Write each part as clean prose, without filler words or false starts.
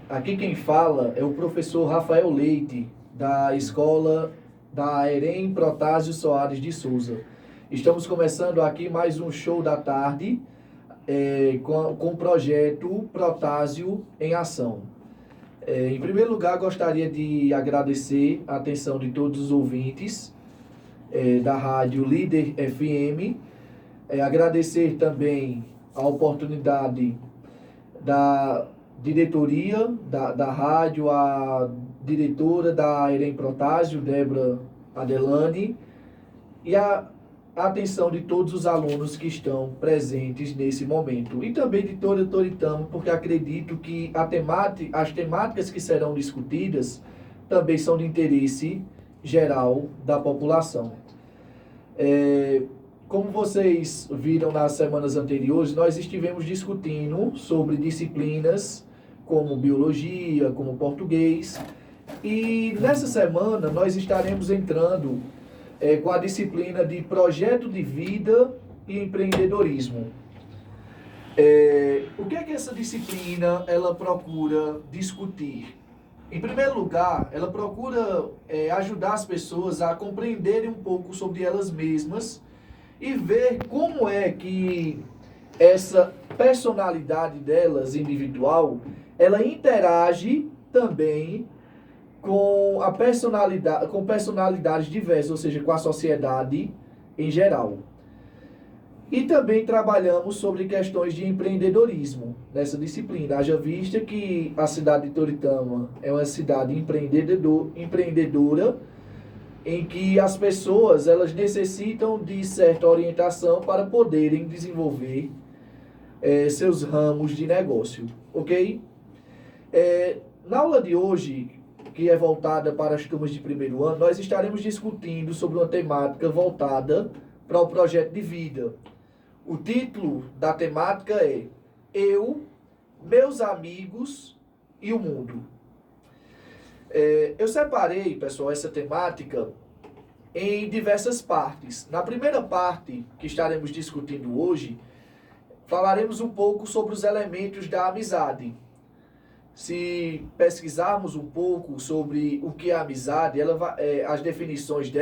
Aqui quem fala é o professor Rafael Leite, da escola da Erem Protásio Soares de Souza. Estamos começando aqui mais um show da tarde com o projeto Protásio em Ação. Em primeiro lugar, gostaria de agradecer a atenção de todos os ouvintes da Rádio Líder FM, agradecer também a oportunidade da diretoria da rádio, a diretora da Erem Protásio, Débora Adelane, e a atenção de todos os alunos que estão presentes nesse momento. E também de toda a Toritama, porque acredito que as temáticas que serão discutidas também são de interesse geral da população. Como vocês viram nas semanas anteriores, nós estivemos discutindo sobre disciplinas como biologia, como português, e nessa semana nós estaremos entrando com a disciplina de projeto de vida e empreendedorismo. O que é que essa disciplina ela procura discutir? Em primeiro lugar, ela procura ajudar as pessoas a compreenderem um pouco sobre elas mesmas e ver como é que essa personalidade delas individual, ela interage também com a personalidade, com personalidades diversas, ou seja, com a sociedade em geral. E também trabalhamos sobre questões de empreendedorismo nessa disciplina. Haja vista que a cidade de Toritama é uma cidade empreendedora, em que as pessoas elas necessitam de certa orientação para poderem desenvolver seus ramos de negócio, ok? Na aula de hoje, que é voltada para as turmas de primeiro ano, nós estaremos discutindo sobre uma temática voltada para o projeto de vida. O título da temática é Eu, Meus Amigos e o Mundo. Eu separei, pessoal, essa temática em diversas partes. Na primeira parte, que estaremos discutindo hoje, falaremos um pouco sobre os elementos da amizade. Se pesquisarmos um pouco sobre o que é amizade, as definições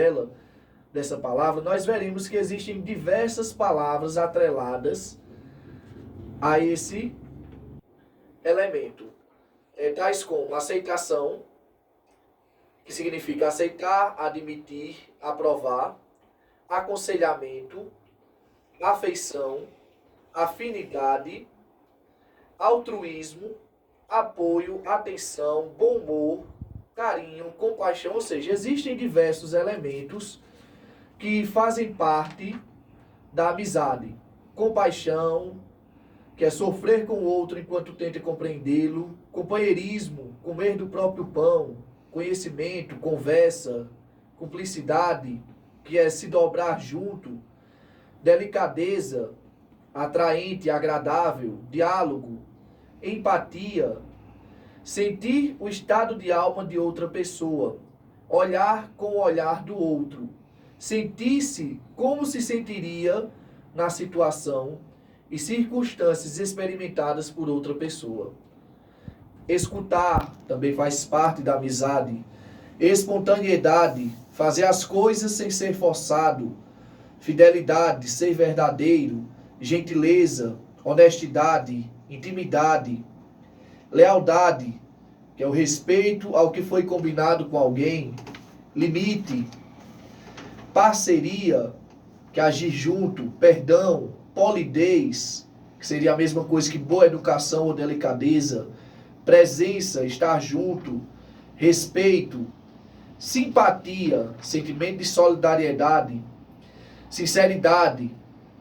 dessa palavra, nós veremos que existem diversas palavras atreladas a esse elemento. Tais como aceitação, que significa aceitar, admitir, aprovar, aconselhamento, afeição, afinidade, altruísmo, apoio, atenção, bom humor, carinho, compaixão, ou seja, existem diversos elementos que fazem parte da amizade. Compaixão, que é sofrer com o outro enquanto tenta compreendê-lo, companheirismo, comer do próprio pão, conhecimento, conversa, cumplicidade, que é se dobrar junto, delicadeza, atraente, agradável, diálogo, empatia, sentir o estado de alma de outra pessoa, olhar com o olhar do outro, sentir-se como se sentiria na situação e circunstâncias experimentadas por outra pessoa. Escutar também faz parte da amizade. Espontaneidade, fazer as coisas sem ser forçado. Fidelidade, ser verdadeiro. Gentileza, honestidade, intimidade. Lealdade, que é o respeito ao que foi combinado com alguém. Limite. Parceria, que é agir junto. Perdão, polidez, que seria a mesma coisa que boa educação ou delicadeza. Presença, estar junto, respeito, simpatia, sentimento de solidariedade, sinceridade,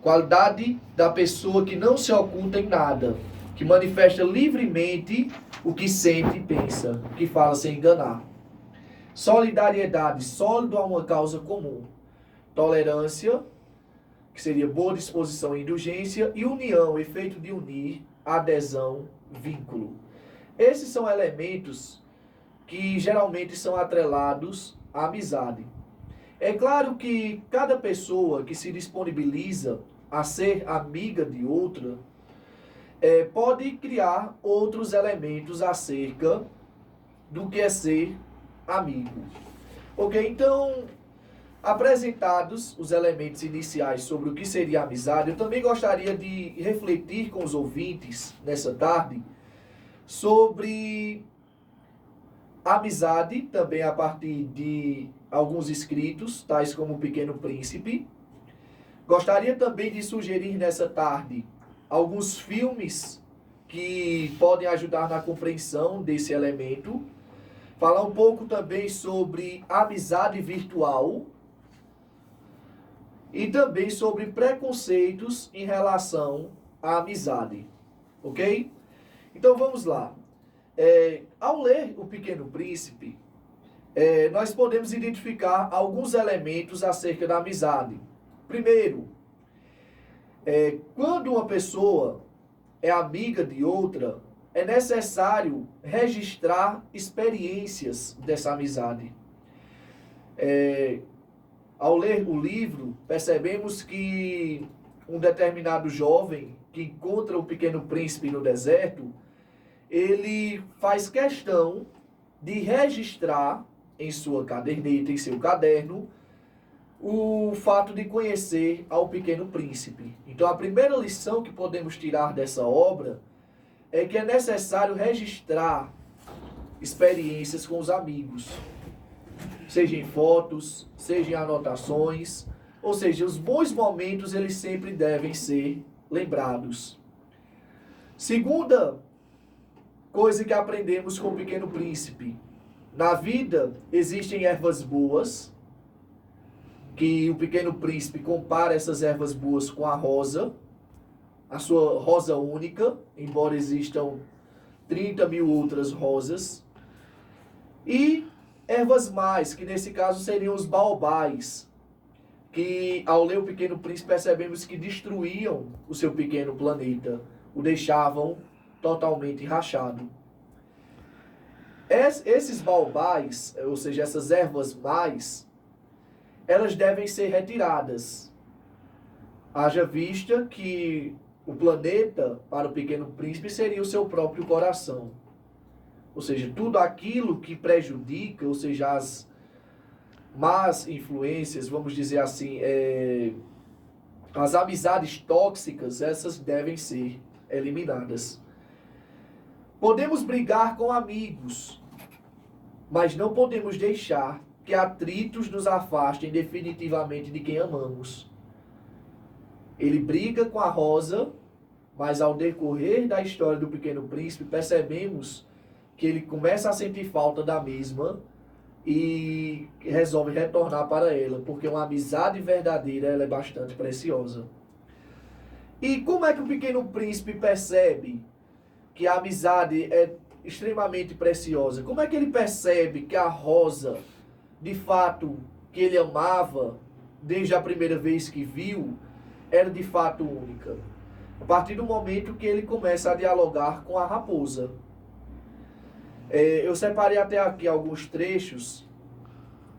qualidade da pessoa que não se oculta em nada, que manifesta livremente o que sente e pensa, que fala sem enganar. Solidariedade, sólido a uma causa comum. Tolerância, que seria boa disposição e indulgência, e união, efeito de unir, adesão, vínculo. Esses são elementos que geralmente são atrelados à amizade. É claro que cada pessoa que se disponibiliza a ser amiga de outra, pode criar outros elementos acerca do que é ser amigo. Ok? Então, apresentados os elementos iniciais sobre o que seria amizade, eu também gostaria de refletir com os ouvintes nessa tarde sobre amizade, também a partir de alguns escritos, tais como O Pequeno Príncipe. Gostaria também de sugerir nessa tarde alguns filmes que podem ajudar na compreensão desse elemento. Falar um pouco também sobre amizade virtual e também sobre preconceitos em relação à amizade. Ok? Então vamos lá. Ao ler O Pequeno Príncipe, nós podemos identificar alguns elementos acerca da amizade. Primeiro, quando uma pessoa é amiga de outra, é necessário registrar experiências dessa amizade. Ao ler o livro, percebemos que um determinado jovem que encontra o Pequeno Príncipe no deserto, ele faz questão de registrar em sua caderneta, em seu caderno, o fato de conhecer ao Pequeno Príncipe. Então, a primeira lição que podemos tirar dessa obra é que é necessário registrar experiências com os amigos, seja em fotos, seja em anotações, ou seja, os bons momentos eles sempre devem ser lembrados. Segunda coisa que aprendemos com o Pequeno Príncipe: na vida existem ervas boas, que o Pequeno Príncipe compara essas ervas boas com a rosa, a sua rosa única, embora existam 30.000 outras rosas. E ervas mais, que nesse caso seriam os baobás, que ao ler o Pequeno Príncipe percebemos que destruíam o seu pequeno planeta, o deixavam totalmente rachado. Esses baobás, ou seja, essas ervas mais, elas devem ser retiradas. Haja vista que o planeta, para o Pequeno Príncipe, seria o seu próprio coração. Ou seja, tudo aquilo que prejudica, ou seja, as más influências, vamos dizer assim, as amizades tóxicas, essas devem ser eliminadas. Podemos brigar com amigos, mas não podemos deixar que atritos nos afastem definitivamente de quem amamos. Ele briga com a rosa, mas ao decorrer da história do Pequeno Príncipe, percebemos que ele começa a sentir falta da mesma e resolve retornar para ela, porque uma amizade verdadeira ela é bastante preciosa. E como é que o Pequeno Príncipe percebe que a amizade é extremamente preciosa? Como é que ele percebe que a rosa, de fato, que ele amava, desde a primeira vez que viu, era de fato única? A partir do momento que ele começa a dialogar com a raposa. Eu separei até aqui alguns trechos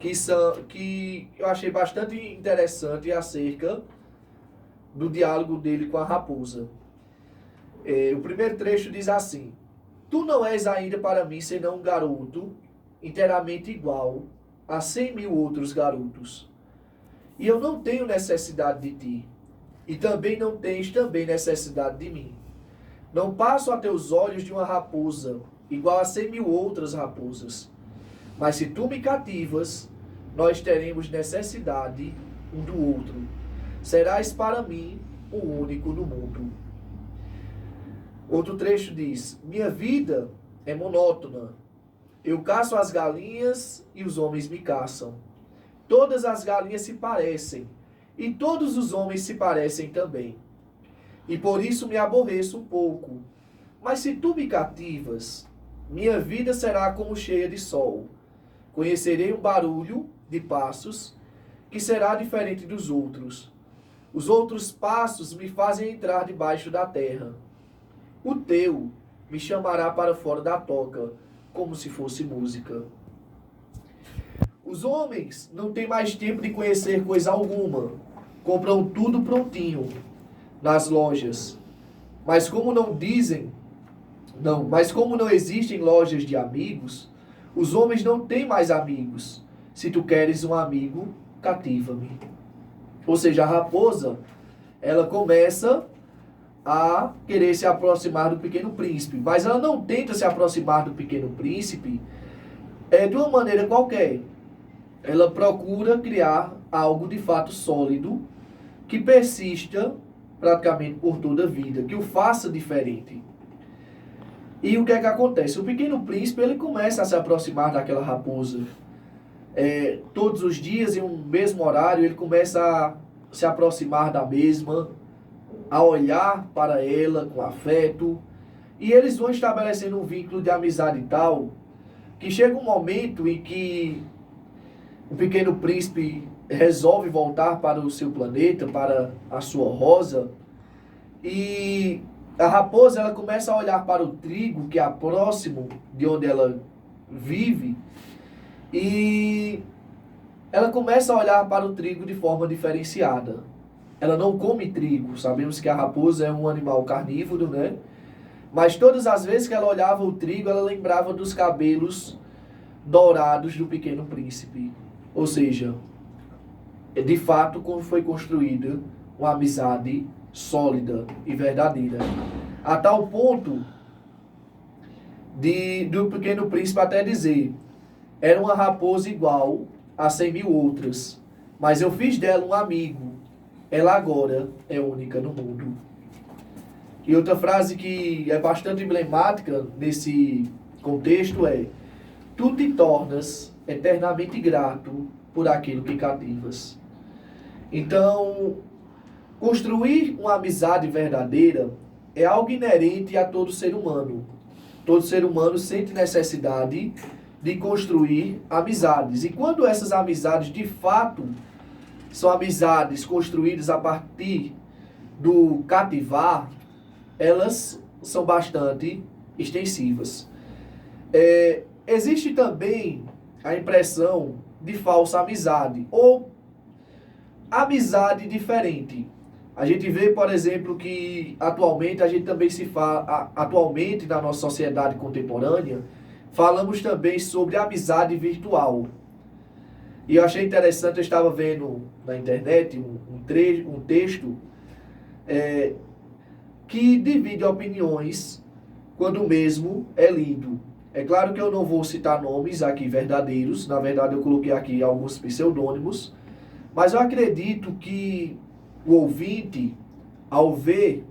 que eu achei bastante interessante acerca do diálogo dele com a raposa. O primeiro trecho diz assim: tu não és ainda para mim senão um garoto, inteiramente igual a 100.000 outros garotos. E eu não tenho necessidade de ti, e também não tens também necessidade de mim. Não passo a teus olhos de uma raposa, igual a 100.000 outras raposas. Mas se tu me cativas, nós teremos necessidade um do outro. Serás para mim o único no mundo. Outro trecho diz: minha vida é monótona. Eu caço as galinhas e os homens me caçam. Todas as galinhas se parecem, e todos os homens se parecem também. E por isso me aborreço um pouco. Mas se tu me cativas, minha vida será como cheia de sol. Conhecerei um barulho de passos que será diferente dos outros. Os outros passos me fazem entrar debaixo da terra. O teu me chamará para fora da toca, como se fosse música. Os homens não têm mais tempo de conhecer coisa alguma. Compram tudo prontinho nas lojas. Mas como não existem lojas de amigos, os homens não têm mais amigos. Se tu queres um amigo, cativa-me. Ou seja, a raposa, ela começa a querer se aproximar do Pequeno Príncipe, mas ela não tenta se aproximar do Pequeno Príncipe de uma maneira qualquer. Ela procura criar algo de fato sólido, que persista praticamente por toda a vida, que o faça diferente. E o que é que acontece? O Pequeno Príncipe, ele começa a se aproximar daquela raposa. Todos os dias, em um mesmo horário, ele começa a se aproximar da mesma, a olhar para ela com afeto, e eles vão estabelecendo um vínculo de amizade tal, que chega um momento em que o Pequeno Príncipe resolve voltar para o seu planeta, para a sua rosa, e a raposa, ela começa a olhar para o trigo, que é próximo de onde ela vive, e ela começa a olhar para o trigo de forma diferenciada. Ela não come trigo. Sabemos que a raposa é um animal carnívoro, né? Mas todas as vezes que ela olhava o trigo, ela lembrava dos cabelos dourados do Pequeno Príncipe. Ou seja, de fato foi construída uma amizade sólida e verdadeira. A tal ponto do Pequeno Príncipe até dizer: era uma raposa igual a 100.000 outras, mas eu fiz dela um amigo. Ela agora é única no mundo. E outra frase que é bastante emblemática nesse contexto é: tu te tornas eternamente grato por aquilo que cativas. Então, construir uma amizade verdadeira é algo inerente a todo ser humano. Todo ser humano sente necessidade de construir amizades. E quando essas amizades de fato são amizades construídas a partir do cativar, elas são bastante extensivas. Existe também a impressão de falsa amizade ou amizade diferente. A gente vê, por exemplo, que atualmente a gente também se fala, atualmente na nossa sociedade contemporânea, falamos também sobre amizade virtual. E eu achei interessante, eu estava vendo na internet um texto que divide opiniões quando o mesmo é lido. É claro que eu não vou citar nomes aqui verdadeiros, na verdade eu coloquei aqui alguns pseudônimos, mas eu acredito que o ouvinte, ao ver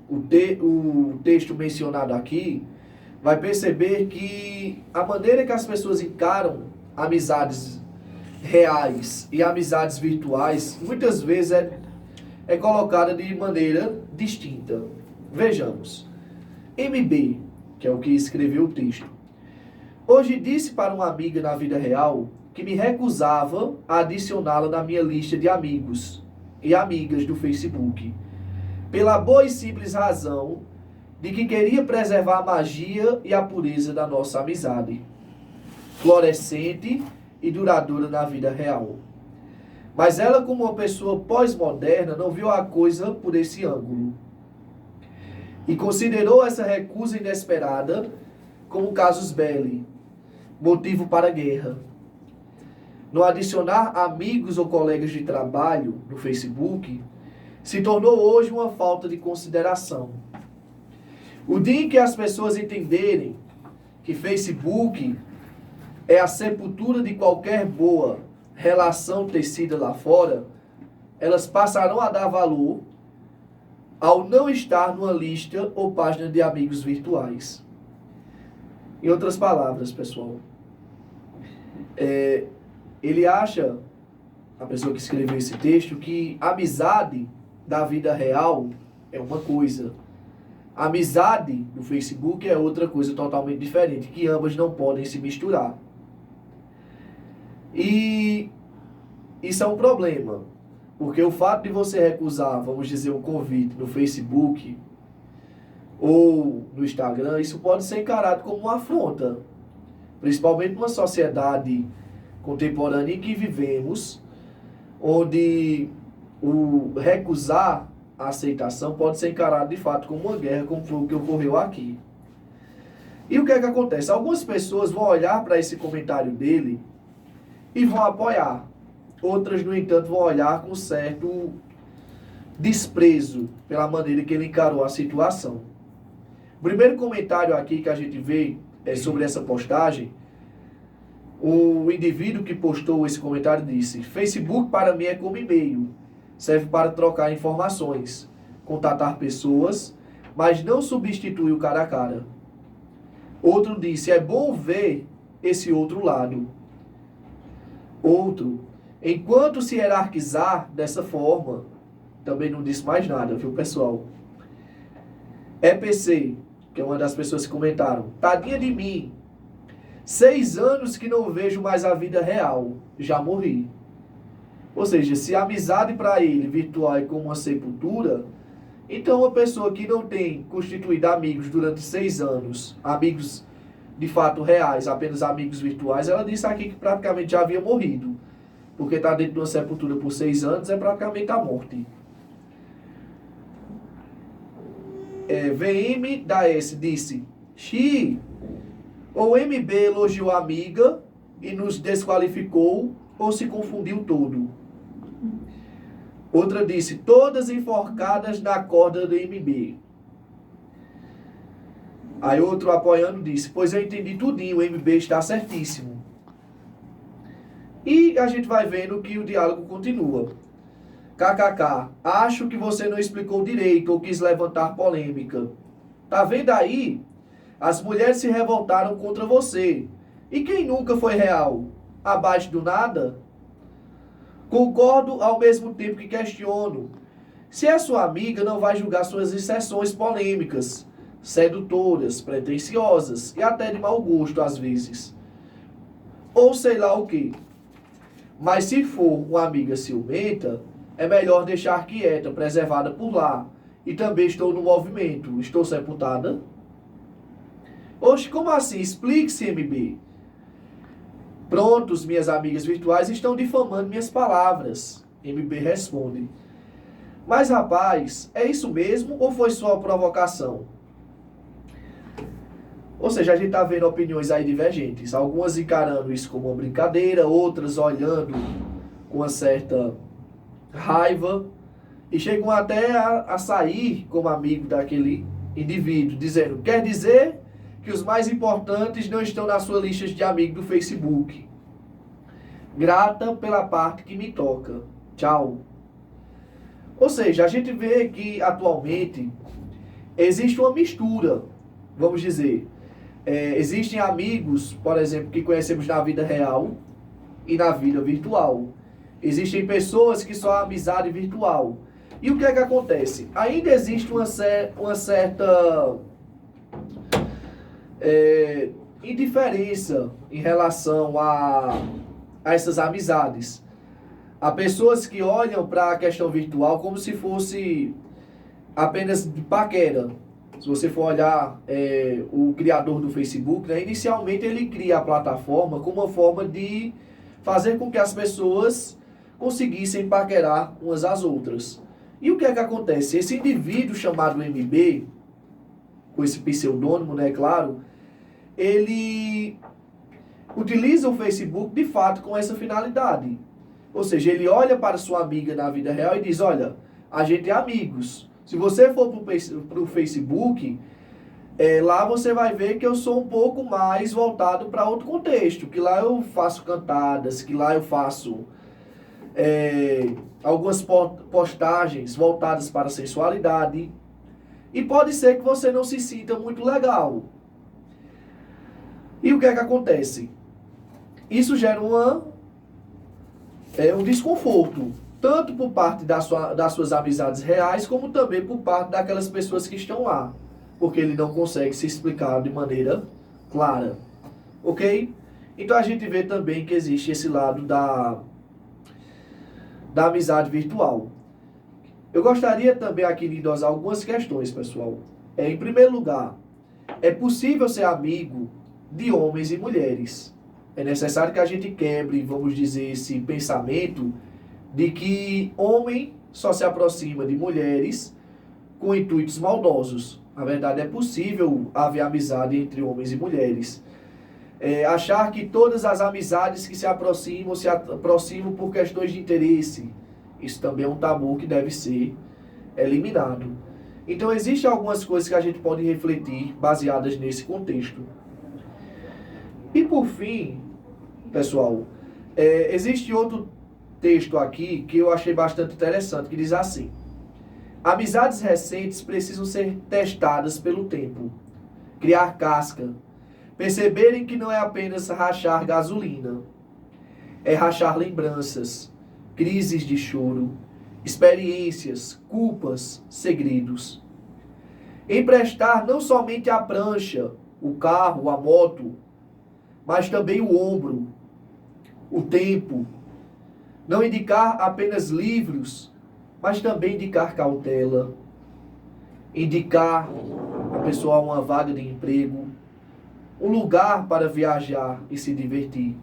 o texto mencionado aqui, vai perceber que a maneira que as pessoas encaram amizades reais e amizades virtuais, muitas vezes é colocada de maneira distinta. Vejamos. MB, que é o que escreveu o texto. Hoje disse para uma amiga na vida real que me recusava a adicioná-la na minha lista de amigos e amigas do Facebook, pela boa e simples razão de que queria preservar a magia e a pureza da nossa amizade, florescente e duradoura na vida real. Mas ela, como uma pessoa pós-moderna, não viu a coisa por esse ângulo e considerou essa recusa inesperada como casus belli, motivo para a guerra. No adicionar amigos ou colegas de trabalho no Facebook, se tornou hoje uma falta de consideração. O dia em que as pessoas entenderem que Facebook é a sepultura de qualquer boa relação tecida lá fora, elas passarão a dar valor ao não estar numa lista ou página de amigos virtuais. Em outras palavras, pessoal, ele acha, a pessoa que escreveu esse texto, que amizade da vida real é uma coisa, a amizade do Facebook é outra coisa totalmente diferente, que ambas não podem se misturar. E isso é um problema, porque o fato de você recusar, vamos dizer, um convite no Facebook ou no Instagram, isso pode ser encarado como uma afronta, principalmente numa sociedade contemporânea em que vivemos, onde o recusar a aceitação, pode ser encarado de fato como uma guerra, como foi o que ocorreu aqui. E o que é que acontece? Algumas pessoas vão olhar para esse comentário dele e vão apoiar. Outras, no entanto, vão olhar com certo desprezo pela maneira que ele encarou a situação. O primeiro comentário aqui que a gente vê sobre essa postagem, o indivíduo que postou esse comentário disse: Facebook para mim é como e-mail, serve para trocar informações, contatar pessoas, mas não substitui o cara a cara. Outro disse: é bom ver esse outro lado. Outro: enquanto se hierarquizar dessa forma, também não disse mais nada, viu, pessoal? EPC, que é uma das pessoas que comentaram: tadinha de mim, 6 anos que não vejo mais a vida real, já morri. Ou seja, se a amizade para ele virtual é como uma sepultura, então uma pessoa que não tem constituído amigos durante 6 anos, amigos de fato reais, apenas amigos virtuais, ela disse aqui que praticamente já havia morrido. Porque está dentro de uma sepultura por 6 anos é praticamente a morte. VM da S disse: Xi, ou MB elogiou a amiga e nos desqualificou, ou se confundiu todo. Outra disse: todas enforcadas na corda do MB. Aí outro apoiando disse: pois eu entendi tudinho, o MB está certíssimo. E a gente vai vendo que o diálogo continua. KKK, acho que você não explicou direito ou quis levantar polêmica. Tá vendo aí? As mulheres se revoltaram contra você. E quem nunca foi real? Abaixo do nada? Concordo ao mesmo tempo que questiono. Se é sua amiga, não vai julgar suas inserções polêmicas, sedutoras, pretensiosas e até de mau gosto às vezes. Ou sei lá o quê. Mas se for uma amiga ciumenta, é melhor deixar quieta, preservada por lá. E também estou no movimento. Estou sepultada? Oxe, como assim? Explique-se, MB. Prontos, minhas amigas virtuais estão difamando minhas palavras. MB responde: mas rapaz, é isso mesmo ou foi só provocação? Ou seja, a gente está vendo opiniões aí divergentes. Algumas encarando isso como uma brincadeira, outras olhando com uma certa raiva. E chegam até a sair como amigo daquele indivíduo, dizendo: quer dizer que os mais importantes não estão nas suas listas de amigos do Facebook. Grata pela parte que me toca. Tchau. Ou seja, a gente vê que atualmente existe uma mistura, vamos dizer. Existem amigos, por exemplo, que conhecemos na vida real e na vida virtual. Existem pessoas que só há amizade virtual. E o que é que acontece? Ainda existe uma certa indiferença em relação a essas amizades. Há pessoas que olham para a questão virtual como se fosse apenas de paquera. Se você for olhar o criador do Facebook, né, inicialmente ele cria a plataforma como uma forma de fazer com que as pessoas conseguissem paquerar umas às outras. E o que é que acontece? Esse indivíduo chamado MB, com esse pseudônimo, né, claro, ele utiliza o Facebook de fato com essa finalidade. Ou seja, ele olha para sua amiga na vida real e diz: olha, a gente é amigos. Se você for para o Facebook, lá você vai ver que eu sou um pouco mais voltado para outro contexto. Que lá eu faço cantadas, que lá eu faço algumas postagens voltadas para a sensualidade. E pode ser que você não se sinta muito legal. E o que é que acontece? Isso gera um desconforto, tanto por parte das suas amizades reais, como também por parte daquelas pessoas que estão lá, porque ele não consegue se explicar de maneira clara, ok? Então a gente vê também que existe esse lado da amizade virtual. Eu gostaria também aqui de dosar algumas questões, pessoal. Em primeiro lugar, é possível ser amigo de homens e mulheres. É necessário que a gente quebre, vamos dizer, esse pensamento de que homem só se aproxima de mulheres com intuitos maldosos. Na verdade, é possível haver amizade entre homens e mulheres. Achar que todas as amizades que se aproximam por questões de interesse. Isso também é um tabu que deve ser eliminado. Então, existem algumas coisas que a gente pode refletir baseadas nesse contexto. E por fim, pessoal, existe outro texto aqui que eu achei bastante interessante, que diz assim: amizades recentes precisam ser testadas pelo tempo, criar casca, perceberem que não é apenas rachar gasolina, é rachar lembranças, crises de choro, experiências, culpas, segredos. Emprestar não somente a prancha, o carro, a moto, mas também o ombro, o tempo. Não indicar apenas livros, mas também indicar cautela. Indicar a pessoa uma vaga de emprego, um lugar para viajar e se divertir.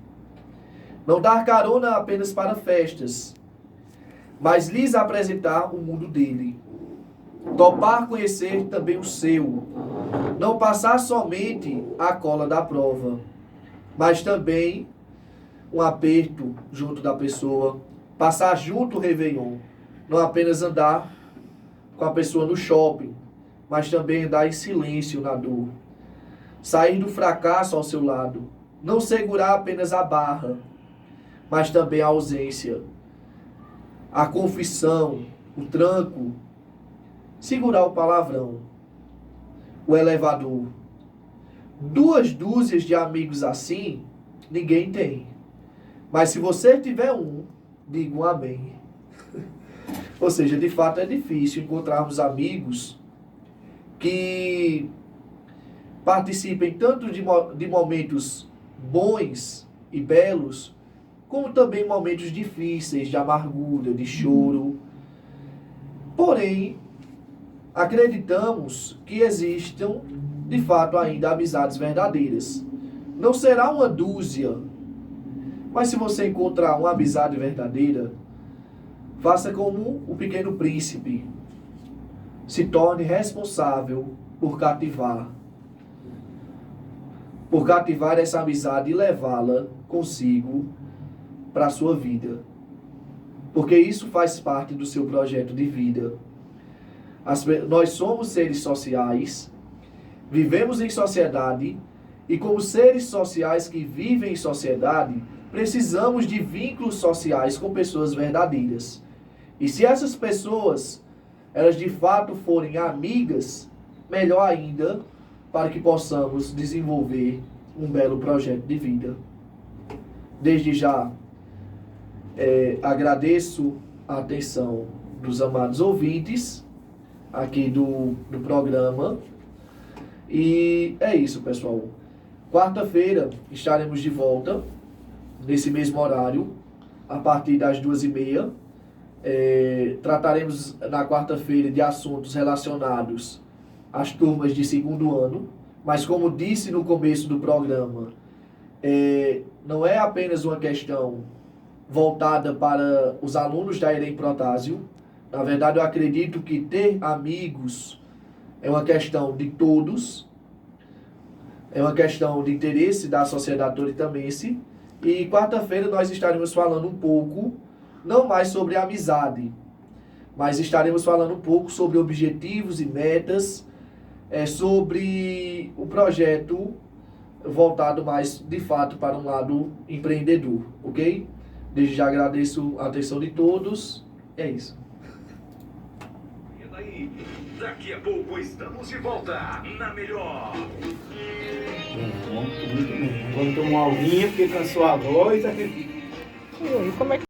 Não dar carona apenas para festas, mas lhes apresentar o mundo dele. Topar conhecer também o seu. Não passar somente a cola da prova, mas também um aperto junto da pessoa. Passar junto o Réveillon. Não apenas andar com a pessoa no shopping, mas também andar em silêncio na dor. Sair do fracasso ao seu lado. Não segurar apenas a barra, mas também a ausência. A confissão, o tranco, segurar o palavrão, o elevador. 2 dúzias de amigos assim, ninguém tem. Mas se você tiver um, diga um amém. Ou seja, de fato é difícil encontrarmos amigos que participem tanto de momentos bons e belos, como também momentos difíceis, de amargura, de choro. Porém, acreditamos que existam, de fato, ainda amizades verdadeiras. Não será uma dúzia, mas se você encontrar uma amizade verdadeira, faça como o Pequeno Príncipe. Se torne responsável por cativar essa amizade e levá-la consigo para a sua vida. Porque isso faz parte do seu projeto de vida. Nós somos seres sociais, vivemos em sociedade, e como seres sociais que vivem em sociedade, precisamos de vínculos sociais com pessoas verdadeiras. E se essas pessoas, elas de fato forem amigas, melhor ainda, para que possamos desenvolver um belo projeto de vida. Desde já, agradeço a atenção dos amados ouvintes aqui do programa. E é isso, pessoal. Quarta-feira estaremos de volta, nesse mesmo horário, a partir das 2h30. Trataremos na quarta-feira de assuntos relacionados às turmas de 2º ano, mas como disse no começo do programa, não é apenas uma questão voltada para os alunos da EREM Protásio. Na verdade, eu acredito que ter amigos é uma questão de todos, é uma questão de interesse da sociedade toritamense. E quarta-feira nós estaremos falando um pouco, não mais sobre amizade, mas estaremos falando um pouco sobre objetivos e metas, sobre o projeto voltado mais, de fato, para um lado empreendedor, ok? Desde já agradeço a atenção de todos. É isso. E daí? Daqui a pouco estamos de volta na melhor. Muito bem. Vamos tomar uma alvinha porque cansou a voz. E aí, como é que